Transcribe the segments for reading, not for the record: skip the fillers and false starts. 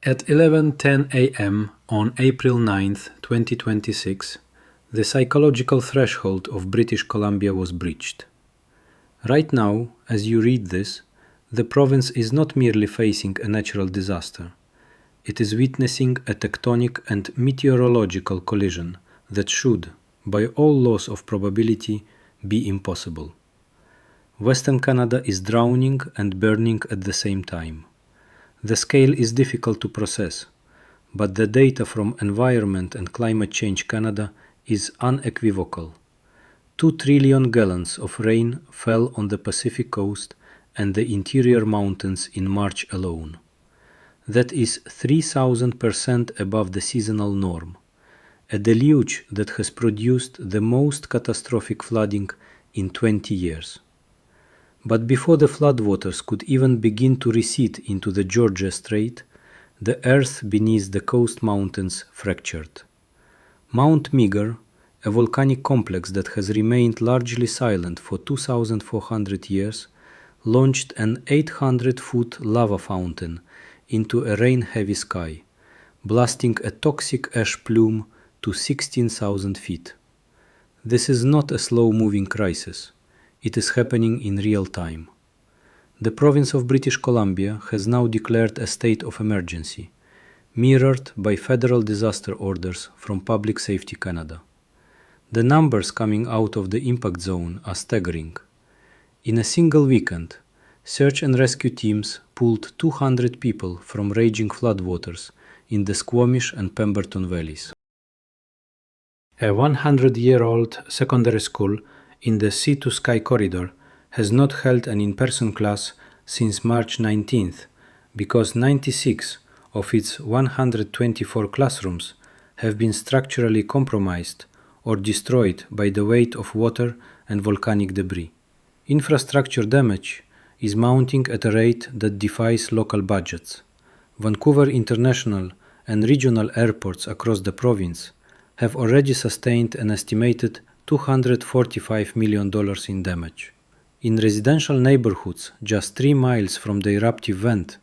At 11:10 a.m. on April 9, 2026, the psychological threshold of British Columbia was breached. Right now, as you read this, the province is not merely facing a natural disaster. It is witnessing a tectonic and meteorological collision that should, by all laws of probability, be impossible. Western Canada is drowning and burning at the same time. The scale is difficult to process, but the data from Environment and Climate Change Canada is unequivocal. 2 trillion gallons of rain fell on the Pacific coast and the interior mountains in March alone. That is 3,000% above the seasonal norm, a deluge that has produced the most catastrophic flooding in 20 years. But before the floodwaters could even begin to recede into the Georgia Strait, the earth beneath the coast mountains fractured. Mount Meager, a volcanic complex that has remained largely silent for 2,400 years, launched an 800-foot lava fountain into a rain-heavy sky, blasting a toxic ash plume to 16,000 feet. This is not a slow-moving crisis. It is happening in real time. The province of British Columbia has now declared a state of emergency, mirrored by federal disaster orders from Public Safety Canada. The numbers coming out of the impact zone are staggering. In a single weekend, search and rescue teams pulled 200 people from raging floodwaters in the Squamish and Pemberton valleys. A 100-year-old secondary school in the sea-to-sky corridor has not held an in-person class since March 19th because 96 of its 124 classrooms have been structurally compromised or destroyed by the weight of water and volcanic debris. Infrastructure damage is mounting at a rate that defies local budgets. Vancouver International and regional airports across the province have already sustained an estimated $245 million in damage. In residential neighborhoods just 3 miles from the eruptive vent,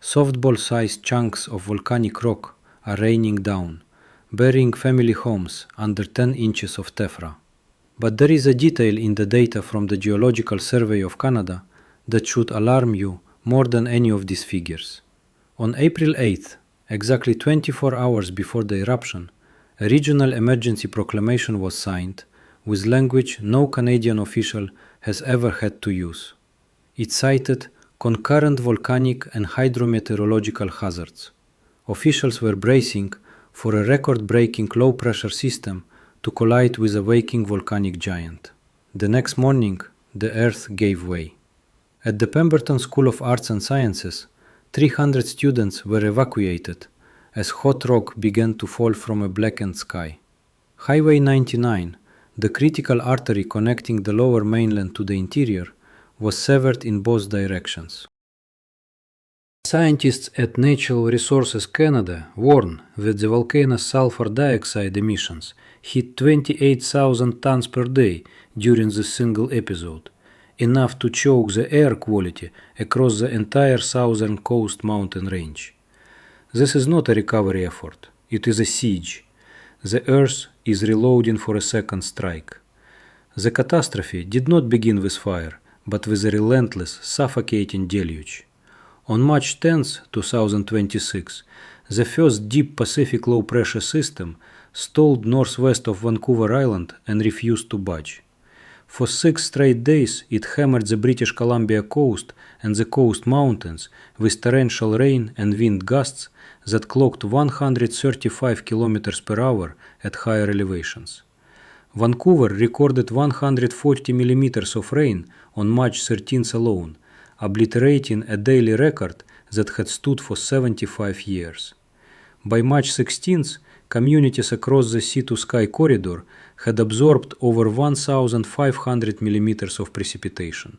softball-sized chunks of volcanic rock are raining down, burying family homes under 10 inches of tephra. But there is a detail in the data from the Geological Survey of Canada that should alarm you more than any of these figures. On April 8th, exactly 24 hours before the eruption, a regional emergency proclamation was signed with language no Canadian official has ever had to use. It cited concurrent volcanic and hydrometeorological hazards. Officials were bracing for a record-breaking low-pressure system to collide with a waking volcanic giant. The next morning, the earth gave way. At the Pemberton School of Arts and Sciences, 300 students were evacuated as hot rock began to fall from a blackened sky. Highway 99, the critical artery connecting the lower mainland to the interior, was severed in both directions. Scientists at Natural Resources Canada warn that the volcano's sulfur dioxide emissions hit 28,000 tons per day during this single episode, enough to choke the air quality across the entire southern coast mountain range. This is not a recovery effort, it is a siege. The earth is reloading for a second strike. The catastrophe did not begin with fire, but with a relentless, suffocating deluge. On March 10, 2026, the first deep Pacific low-pressure system stalled northwest of Vancouver Island and refused to budge. For 6 straight days, it hammered the British Columbia coast and the coast mountains with torrential rain and wind gusts that clocked 135 km per hour at higher elevations. Vancouver recorded 140 millimeters of rain on March 13th alone, obliterating a daily record that had stood for 75 years. By March 16th, communities across the sea-to-sky corridor had absorbed over 1,500 millimeters of precipitation.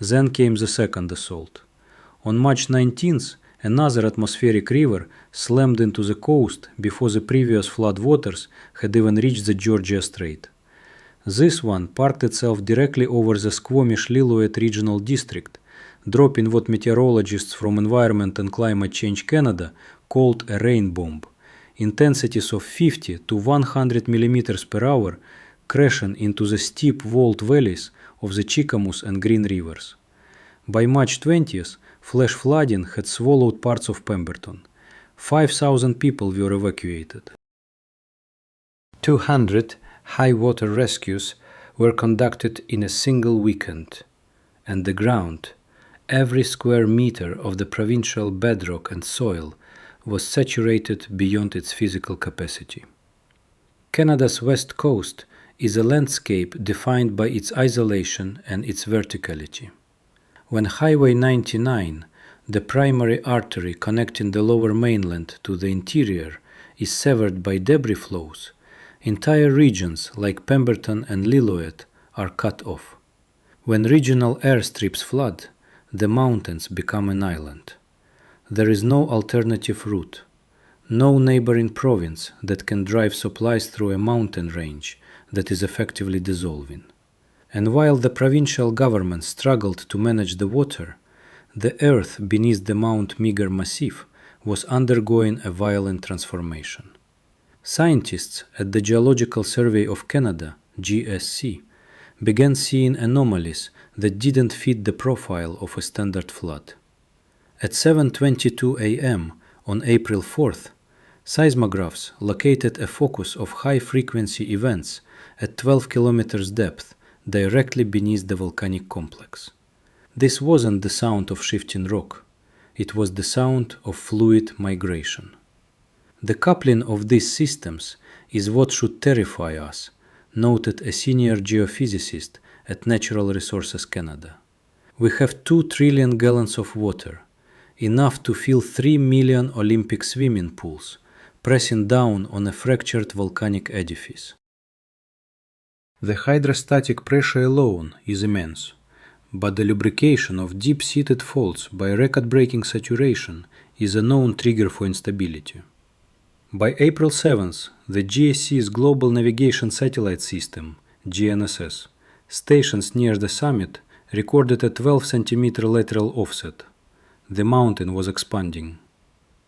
Then came the second assault. On March 19th, another atmospheric river slammed into the coast before the previous floodwaters had even reached the Georgia Strait. This one parked itself directly over the Squamish-Lillooet Regional District, drop in what meteorologists from Environment and Climate Change Canada called a rain bomb, intensities of 50 to 100 millimeters per hour crashing into the steep walled valleys of the Chicamus and Green Rivers. By March 20th, flash flooding had swallowed parts of Pemberton. 5,000 people were evacuated. 200 high water rescues were conducted in a single weekend, and the ground, every square meter of the provincial bedrock and soil, was saturated beyond its physical capacity. Canada's west coast is a landscape defined by its isolation and its verticality. When Highway 99, the primary artery connecting the lower mainland to the interior, is severed by debris flows, entire regions like Pemberton and Lillooet are cut off. When regional airstrips flood, the mountains become an island. There is no alternative route, no neighboring province that can drive supplies through a mountain range that is effectively dissolving. And while the provincial government struggled to manage the water, the earth beneath the Mount Meager Massif was undergoing a violent transformation. Scientists at the Geological Survey of Canada, GSC, began seeing anomalies that didn't fit the profile of a standard flood. At 7:22 a.m. on April 4th, seismographs located a focus of high-frequency events at 12 kilometers depth directly beneath the volcanic complex. This wasn't the sound of shifting rock, it was the sound of fluid migration. The coupling of these systems is what should terrify us, noted a senior geophysicist at Natural Resources Canada. We have 2 trillion gallons of water, enough to fill 3 million Olympic swimming pools, pressing down on a fractured volcanic edifice. The hydrostatic pressure alone is immense, but the lubrication of deep-seated faults by record-breaking saturation is a known trigger for instability. By April 7th, the GSC's Global Navigation Satellite System, GNSS, stations near the summit recorded a 12 cm lateral offset. The mountain was expanding.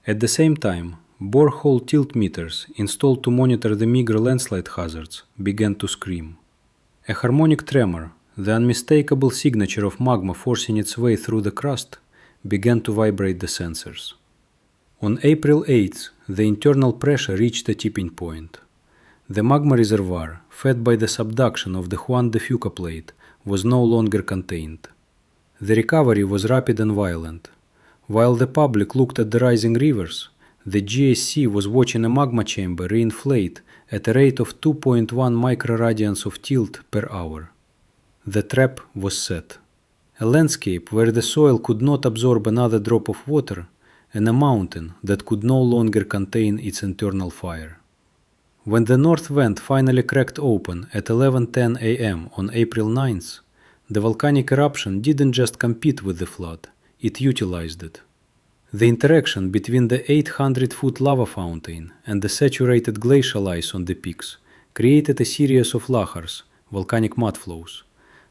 At the same time, borehole tilt meters installed to monitor the Meager landslide hazards began to scream. A harmonic tremor, the unmistakable signature of magma forcing its way through the crust, began to vibrate the sensors. On April 8th, the internal pressure reached a tipping point. The magma reservoir, fed by the subduction of the Juan de Fuca plate, was no longer contained. The recovery was rapid and violent. While the public looked at the rising rivers, the GSC was watching a magma chamber reinflate at a rate of 2.1 microradians of tilt per hour. The trap was set. A landscape where the soil could not absorb another drop of water, and a mountain that could no longer contain its internal fire. When the north vent finally cracked open at 11:10 a.m. on April 9th, the volcanic eruption didn't just compete with the flood, it utilized it. The interaction between the 800-foot lava fountain and the saturated glacial ice on the peaks created a series of lahars, volcanic mudflows,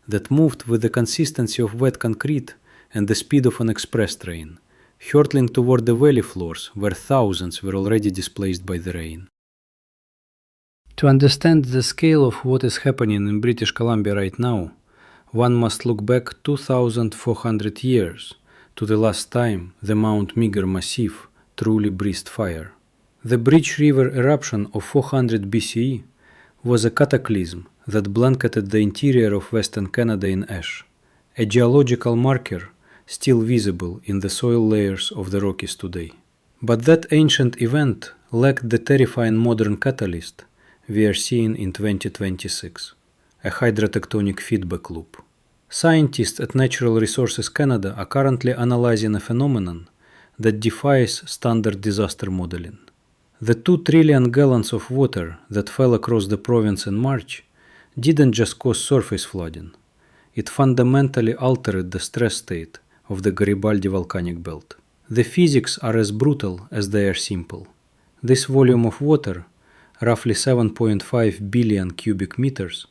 that moved with the consistency of wet concrete and the speed of an express train, hurtling toward the valley floors where thousands were already displaced by the rain. To understand the scale of what is happening in British Columbia right now, one must look back 2,400 years to the last time the Mount Meager Massif truly breathed fire. The Bridge River eruption of 400 BCE was a cataclysm that blanketed the interior of Western Canada in ash, a geological marker still visible in the soil layers of the Rockies today. But that ancient event lacked the terrifying modern catalyst we are seeing in 2026, a hydrotectonic feedback loop. Scientists at Natural Resources Canada are currently analyzing a phenomenon that defies standard disaster modeling. The 2 trillion gallons of water that fell across the province in March didn't just cause surface flooding, it fundamentally altered the stress state of the Garibaldi volcanic belt. The physics are as brutal as they are simple. This volume of water, roughly 7.5 billion cubic meters,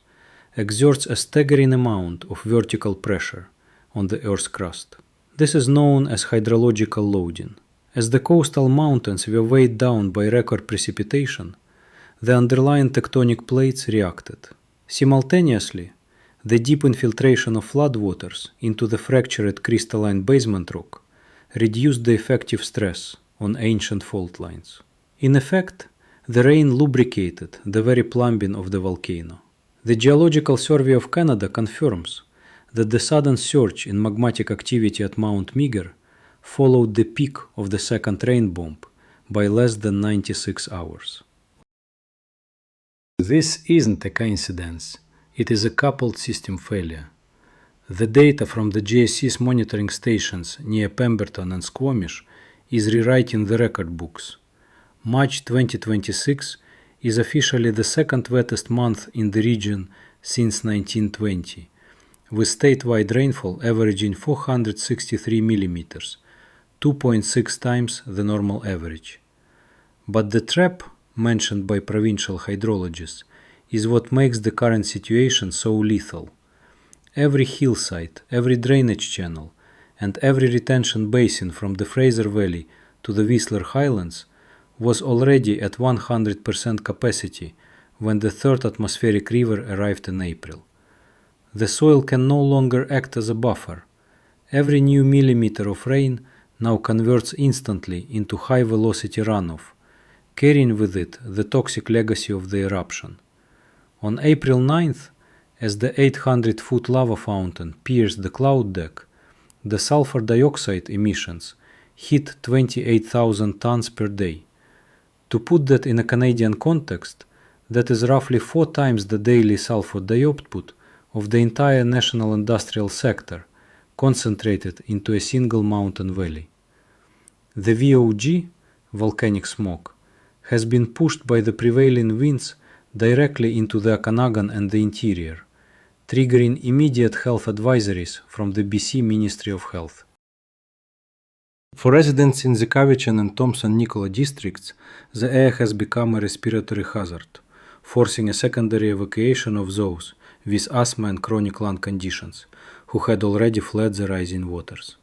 exerts a staggering amount of vertical pressure on the Earth's crust. This is known as hydrological loading. As the coastal mountains were weighed down by record precipitation, the underlying tectonic plates reacted. Simultaneously, the deep infiltration of floodwaters into the fractured crystalline basement rock reduced the effective stress on ancient fault lines. In effect, the rain lubricated the very plumbing of the volcano. The Geological Survey of Canada confirms that the sudden surge in magmatic activity at Mount Meager followed the peak of the second rain bomb by less than 96 hours. This isn't a coincidence, it is a coupled system failure. The data from the GSC's monitoring stations near Pemberton and Squamish is rewriting the record books. March 2026 is officially the second wettest month in the region since 1920, with statewide rainfall averaging 463 millimeters, 2.6 times the normal average. But the trap mentioned by provincial hydrologists is what makes the current situation so lethal. Every hillside, every drainage channel, and every retention basin from the Fraser Valley to the Whistler Highlands was already at 100% capacity when the third atmospheric river arrived in April. The soil can no longer act as a buffer. Every new millimeter of rain now converts instantly into high-velocity runoff, carrying with it the toxic legacy of the eruption. On April 9th, as the 800-foot lava fountain pierced the cloud deck, the sulfur dioxide emissions hit 28,000 tons per day. To put that in a Canadian context, that is roughly 4 times the daily sulfur dioxide output of the entire national industrial sector, concentrated into a single mountain valley. The VOG, volcanic smoke, has been pushed by the prevailing winds directly into the Okanagan and the interior, triggering immediate health advisories from the BC Ministry of Health. For residents in the Cowichan and Thompson-Nicola districts, the air has become a respiratory hazard, forcing a secondary evacuation of those with asthma and chronic lung conditions, who had already fled the rising waters.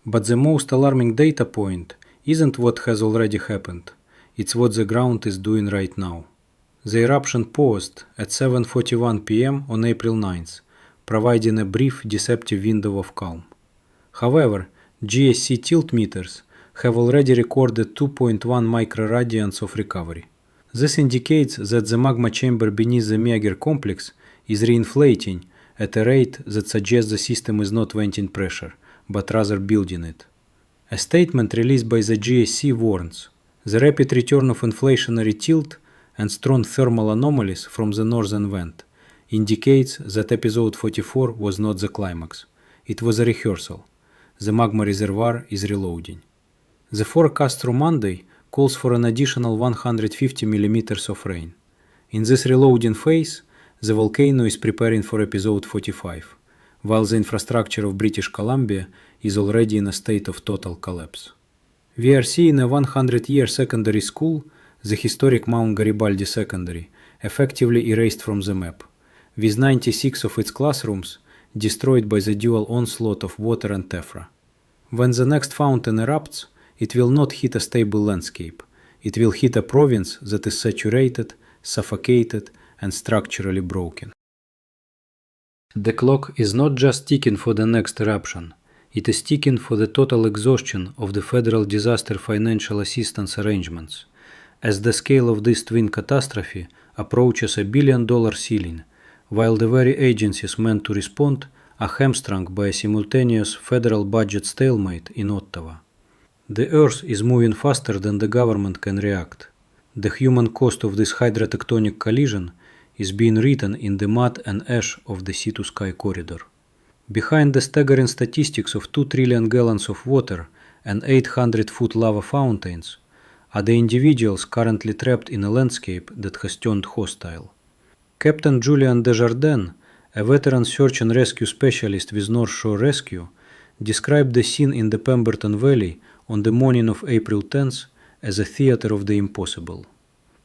But the most alarming data point isn't what has already happened, it's what the ground is doing right now. The eruption paused at 7:41 p.m. on April 9th, providing a brief, deceptive window of calm. However, GSC tilt meters have already recorded 2.1 microradians of recovery. This indicates that the magma chamber beneath the Meager complex is reinflating at a rate that suggests the system is not venting pressure, but rather building it. A statement released by the GSC warns, the rapid return of inflationary tilt and strong thermal anomalies from the northern vent indicates that episode 44 was not the climax. It was a rehearsal. The magma reservoir is reloading. The forecast through Monday calls for an additional 150 millimeters of rain. In this reloading phase, the volcano is preparing for episode 45, while the infrastructure of British Columbia is already in a state of total collapse. We are seeing a 100-year secondary school, the historic Mount Garibaldi Secondary, effectively erased from the map, with 96 of its classrooms destroyed by the dual onslaught of water and tephra. When the next fountain erupts, it will not hit a stable landscape. It will hit a province that is saturated, suffocated, and structurally broken. The clock is not just ticking for the next eruption, it is ticking for the total exhaustion of the federal disaster financial assistance arrangements, as the scale of this twin catastrophe approaches $1 billion ceiling, while the very agencies meant to respond are hamstrung by a simultaneous federal budget stalemate in Ottawa. The Earth is moving faster than the government can react. The human cost of this hydrotectonic collision is being written in the mud and ash of the sea-to-sky corridor. Behind the staggering statistics of 2 trillion gallons of water and 800-foot lava fountains are the individuals currently trapped in a landscape that has turned hostile. Captain Julian Desjardins, a veteran search and rescue specialist with North Shore Rescue, described the scene in the Pemberton Valley on the morning of April 10th as a theater of the impossible.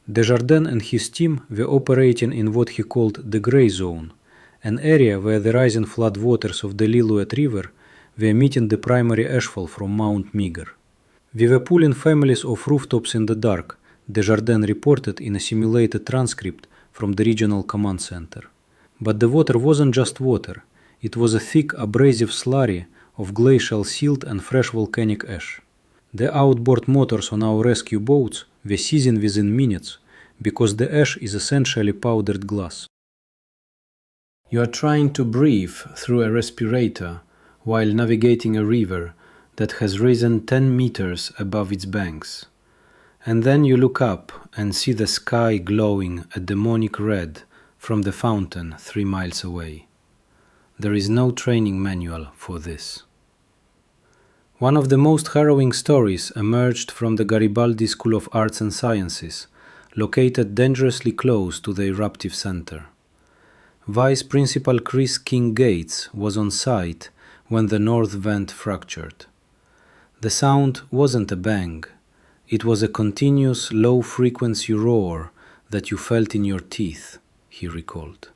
Desjardins and his team were operating in what he called the gray zone, an area where the rising flood waters of the Lillooet River were emitting the primary ashfall from Mount Meager. We were pulling families off rooftops in the dark, Desjardins reported in a simulated transcript from the regional command center. But the water wasn't just water, it was a thick abrasive slurry of glacial silt and fresh volcanic ash. The outboard motors on our rescue boats were seizing within minutes because the ash is essentially powdered glass. You are trying to breathe through a respirator while navigating a river that has risen 10 meters above its banks. And then you look up and see the sky glowing a demonic red from the fountain 3 miles away. There is no training manual for this. One of the most harrowing stories emerged from the Garibaldi School of Arts and Sciences, located dangerously close to the eruptive center. Vice Principal Chris King Gates was on site when the north vent fractured. The sound wasn't a bang, it was a continuous low-frequency roar that you felt in your teeth, he recalled.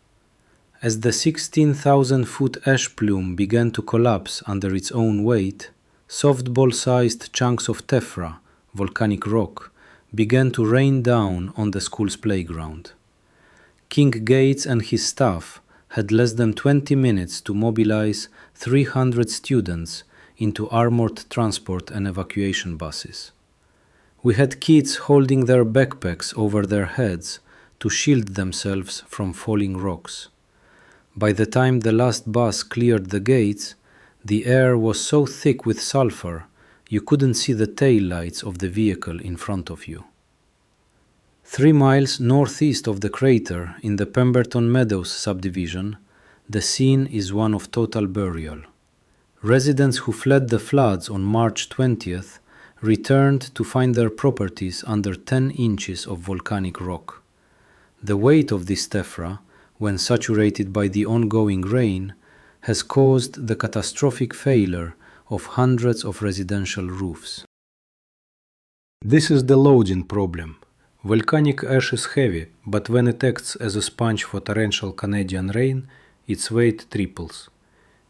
As the 16,000-foot ash plume began to collapse under its own weight, softball-sized chunks of tephra, volcanic rock, began to rain down on the school's playground. King Gates and his staff had less than 20 minutes to mobilize 300 students into armored transport and evacuation buses. We had kids holding their backpacks over their heads to shield themselves from falling rocks. By the time the last bus cleared the gates, the air was so thick with sulfur you couldn't see the tail lights of the vehicle in front of you. 3 miles northeast of the crater in the Pemberton Meadows subdivision, the scene is one of total burial. Residents who fled the floods on March 20th returned to find their properties under 10 inches of volcanic rock. The weight of this tephra, when saturated by the ongoing rain, has caused the catastrophic failure of hundreds of residential roofs. This is the loading problem. Volcanic ash is heavy, but when it acts as a sponge for torrential Canadian rain, its weight triples.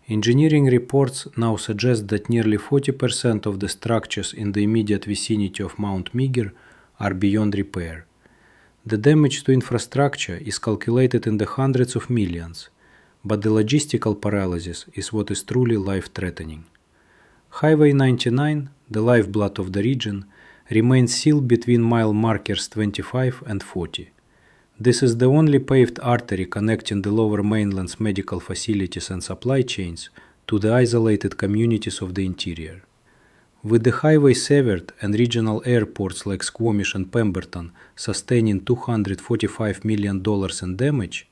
Engineering reports now suggest that nearly 40% of the structures in the immediate vicinity of Mount Meager are beyond repair. The damage to infrastructure is calculated in the hundreds of millions, but the logistical paralysis is what is truly life-threatening. Highway 99, the lifeblood of the region, remains sealed between mile markers 25 and 40. This is the only paved artery connecting the lower mainland's medical facilities and supply chains to the isolated communities of the interior. With the highway severed and regional airports like Squamish and Pemberton sustaining $245 million in damage,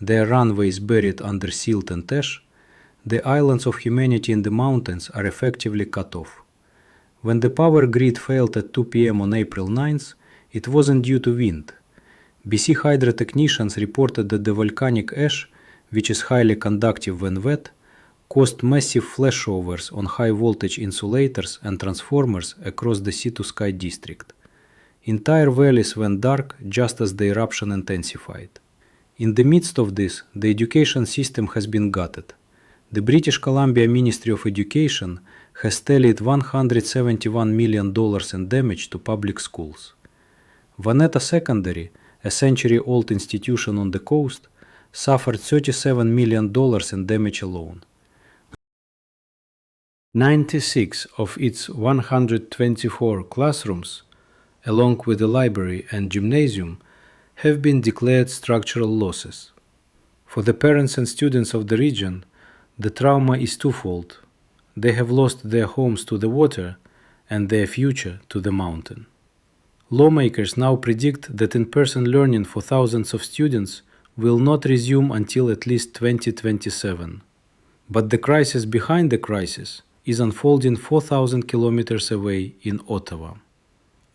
their runways buried under silt and ash, the islands of humanity in the mountains are effectively cut off. When the power grid failed at 2 p.m. on April 9th, it wasn't due to wind. BC Hydro technicians reported that the volcanic ash, which is highly conductive when wet, caused massive flashovers on high-voltage insulators and transformers across the sea-to-sky district. Entire valleys went dark just as the eruption intensified. In the midst of this, the education system has been gutted. The British Columbia Ministry of Education has tallied $171 million in damage to public schools. Vanetta Secondary, a century-old institution on the coast, suffered $37 million in damage alone. 96 of its 124 classrooms, along with the library and gymnasium, have been declared structural losses. For the parents and students of the region, the trauma is twofold. They have lost their homes to the water and their future to the mountain. Lawmakers now predict that in-person learning for thousands of students will not resume until at least 2027. But the crisis behind the crisis is unfolding 4,000 kilometers away in Ottawa.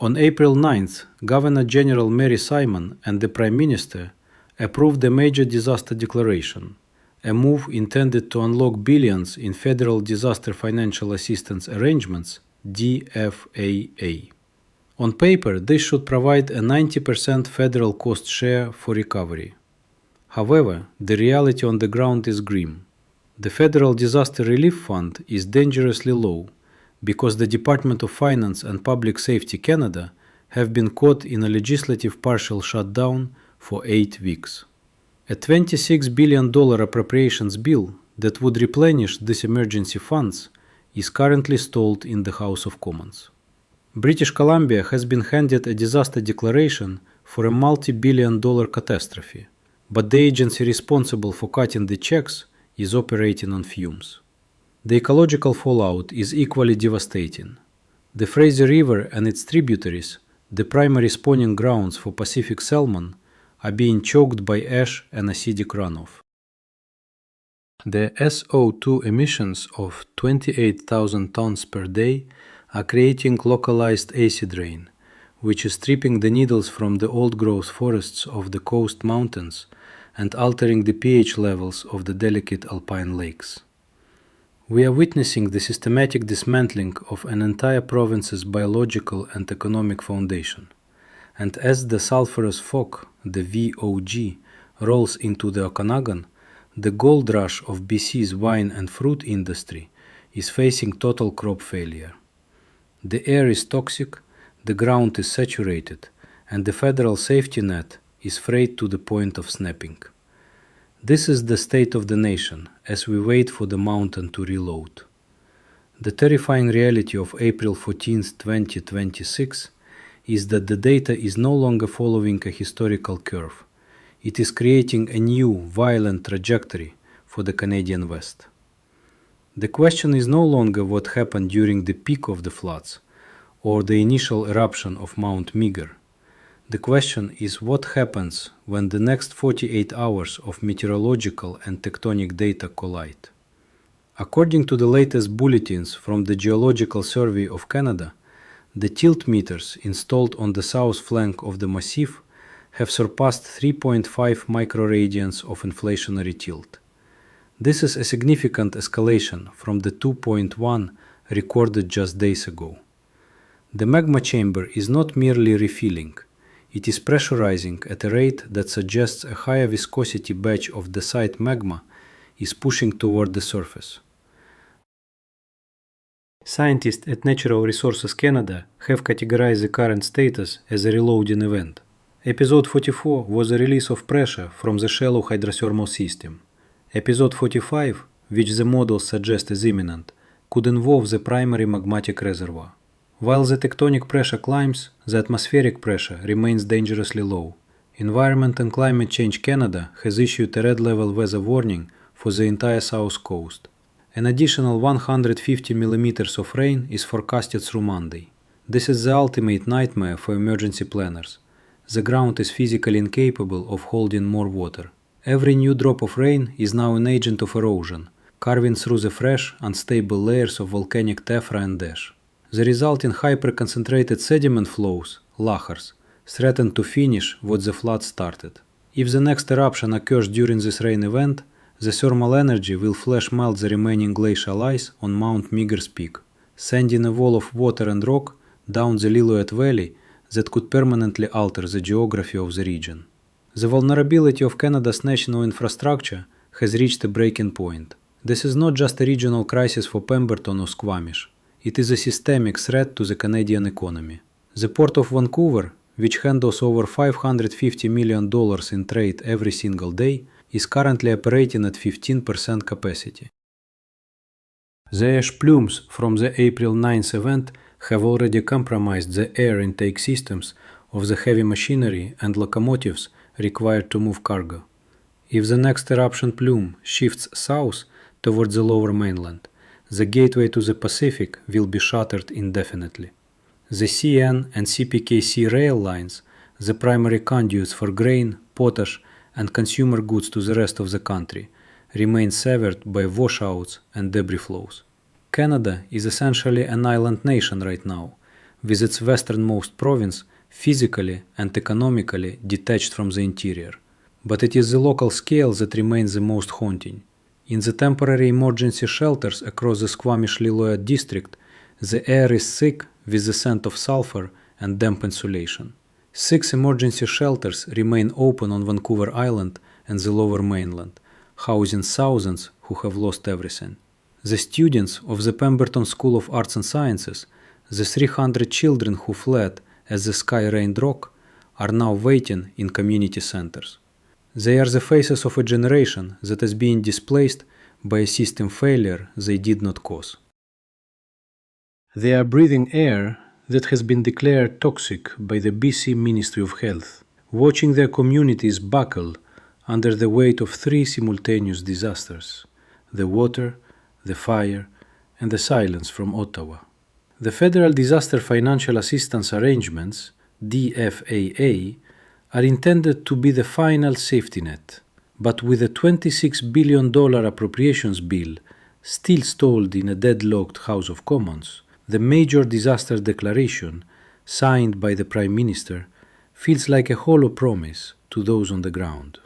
On April 9th, Governor General Mary Simon and the Prime Minister approved a major disaster declaration, a move intended to unlock billions in Federal Disaster Financial Assistance Arrangements (DFAA). On paper, this should provide a 90% federal cost share for recovery. However, the reality on the ground is grim. The Federal Disaster Relief Fund is dangerously low because the Department of Finance and Public Safety Canada have been caught in a legislative partial shutdown for 8 weeks. A $26 billion appropriations bill that would replenish these emergency funds is currently stalled in the House of Commons. British Columbia has been handed a disaster declaration for a multi-billion-dollar catastrophe, but the agency responsible for cutting the checks is operating on fumes. The ecological fallout is equally devastating. The Fraser River and its tributaries, the primary spawning grounds for Pacific salmon, are being choked by ash and acidic runoff. The SO2 emissions of 28,000 tons per day are creating localized acid rain, which is stripping the needles from the old-growth forests of the coast mountains and altering the pH levels of the delicate alpine lakes. We are witnessing the systematic dismantling of an entire province's biological and economic foundation, and as the sulfurous fog, the VOG, rolls into the Okanagan, the gold rush of BC's wine and fruit industry is facing total crop failure. The air is toxic, the ground is saturated, and the federal safety net is frayed to the point of snapping. This is the state of the nation as we wait for the mountain to reload. The terrifying reality of April 14, 2026 is that the data is no longer following a historical curve. It is creating a new, violent trajectory for the Canadian West. The question is no longer what happened during the peak of the floods or the initial eruption of Mount Meager. The question is what happens when the next 48 hours of meteorological and tectonic data collide. According to the latest bulletins from the Geological Survey of Canada, the tilt meters installed on the south flank of the massif have surpassed 3.5 microradians of inflationary tilt. This is a significant escalation from the 2.1 recorded just days ago. The magma chamber is not merely refilling, it is pressurizing at a rate that suggests a higher viscosity batch of dacite magma is pushing toward the surface. Scientists at Natural Resources Canada have categorized the current status as a reloading event. Episode 44 was a release of pressure from the shallow hydrothermal system. Episode 45, which the models suggest is imminent, could involve the primary magmatic reservoir. While the tectonic pressure climbs, the atmospheric pressure remains dangerously low. Environment and Climate Change Canada has issued a red-level weather warning for the entire south coast. An additional 150 millimeters of rain is forecasted through Monday. This is the ultimate nightmare for emergency planners. The ground is physically incapable of holding more water. Every new drop of rain is now an agent of erosion, carving through the fresh, unstable layers of volcanic tephra and ash. The resulting hyper-concentrated sediment flows, lahars, threaten to finish what the flood started. If the next eruption occurs during this rain event, the thermal energy will flash melt the remaining glacial ice on Mount Meager's peak, sending a wall of water and rock down the Lillooet Valley that could permanently alter the geography of the region. The vulnerability of Canada's national infrastructure has reached a breaking point. This is not just a regional crisis for Pemberton or Squamish. It is a systemic threat to the Canadian economy. The Port of Vancouver, which handles over $550 million in trade every single day, is currently operating at 15% capacity. The ash plumes from the April 9th event have already compromised the air intake systems of the heavy machinery and locomotives required to move cargo. If the next eruption plume shifts south towards the lower mainland, the gateway to the Pacific will be shuttered indefinitely. The CN and CPKC rail lines, the primary conduits for grain, potash, and consumer goods to the rest of the country, remain severed by washouts and debris flows. Canada is essentially an island nation right now, with its westernmost province physically and economically detached from the interior. But it is the local scale that remains the most haunting. In the temporary emergency shelters across the Squamish-Lillooet district, the air is thick with the scent of sulfur and damp insulation. 6 emergency shelters remain open on Vancouver Island and the lower mainland, housing thousands who have lost everything. The students of the Pemberton School of Arts and Sciences, the 300 children who fled as the sky rained rock, are now waiting in community centers. They are the faces of a generation that is being displaced by a system failure they did not cause. They are breathing air that has been declared toxic by the BC Ministry of Health, watching their communities buckle under the weight of three simultaneous disasters: the water, the fire, and the silence from Ottawa. The Federal Disaster Financial Assistance Arrangements, DFAA, are intended to be the final safety net, but with a $26 billion appropriations bill still stalled in a deadlocked House of Commons, the major disaster declaration, signed by the Prime Minister, feels like a hollow promise to those on the ground.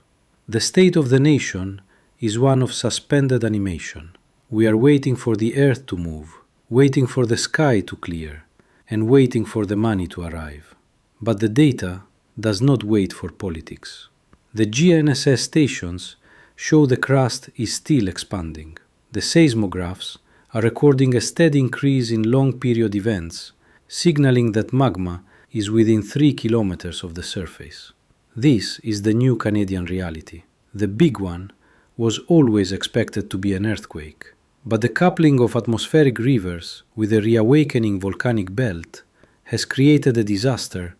The state of the nation is one of suspended animation. We are waiting for the earth to move, waiting for the sky to clear, and waiting for the money to arrive. But the data does not wait for politics. The GNSS stations show the crust is still expanding. The seismographs are recording a steady increase in long-period events, signaling that magma is within 3 kilometers of the surface. This is the new Canadian reality. The big one was always expected to be an earthquake, but the coupling of atmospheric rivers with a reawakening volcanic belt has created a disaster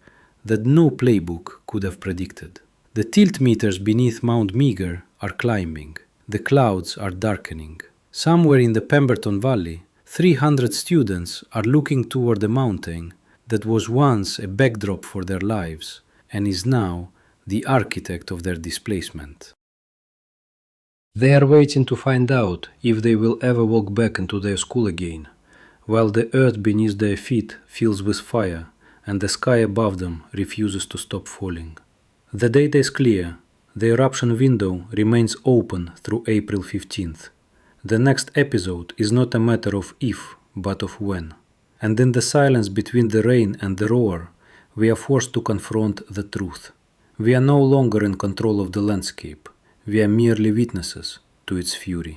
that no playbook could have predicted. The tilt meters beneath Mount Meager are climbing. The clouds are darkening. Somewhere in the Pemberton Valley, 300 students are looking toward the mountain that was once a backdrop for their lives and is now the architect of their displacement. They are waiting to find out if they will ever walk back into their school again, while the earth beneath their feet fills with fire and the sky above them refuses to stop falling. The data is clear. The eruption window remains open through April 15th. The next episode is not a matter of if, but of when. And in the silence between the rain and the roar, we are forced to confront the truth. We are no longer in control of the landscape. We are merely witnesses to its fury.